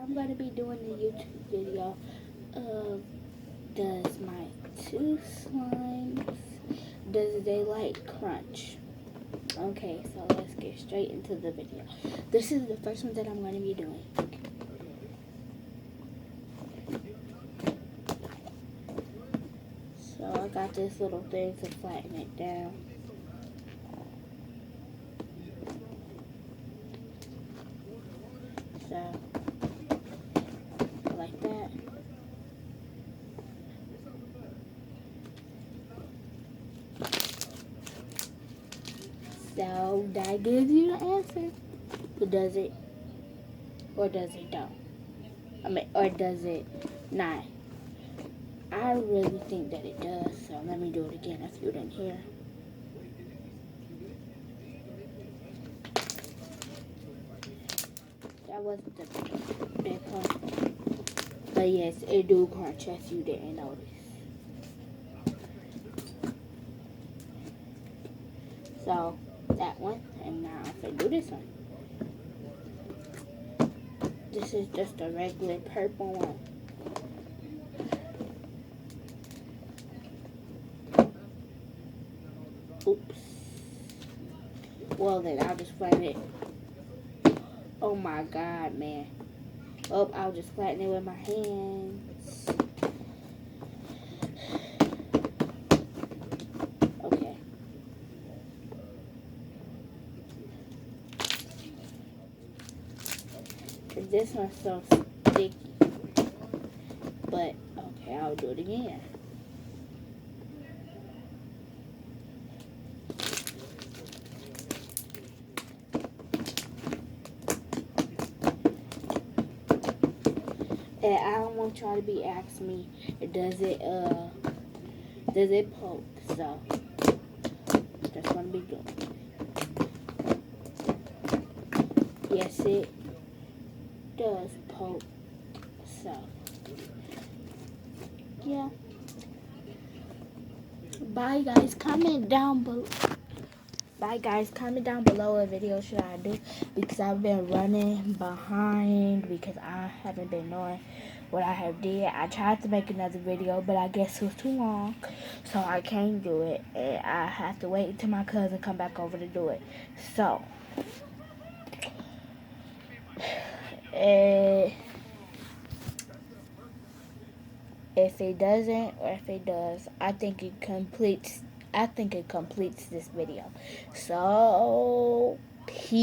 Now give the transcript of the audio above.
I'm going to be doing a YouTube video of does my two slimes, does they like crunch? Okay, so let's get straight into the video. This is the first one that I'm going to be doing. So I got this little thing to flatten it down. So, like that. So that gives you the answer. Or does it? Or does it don't? Or does it not? I really think that it does. So let me do it again if you didn't hear. That wasn't the big one. But yes, it do crunch if you didn't notice. So that one, and now I'm gonna do this one. This is just a regular purple one. Oops. Well then, I'll just flatten it. Oh my god, man. Oh, I'll just flatten it with my hands. Okay. This one's so sticky. But, okay, I'll do it again. And I don't want y'all to be asking me, does it poke? So, that's what I'm be doing. Yes, it does poke. So, yeah. Bye guys, comment down below. Bye guys, comment down below what video should I do, because I've been running behind because I haven't been knowing what I have did. I tried to make another video, but I guess it was too long, so I can't do it, and I have to wait until my cousin come back over to do it. So, if it doesn't, or if it does, I think it completes this video. So, peace.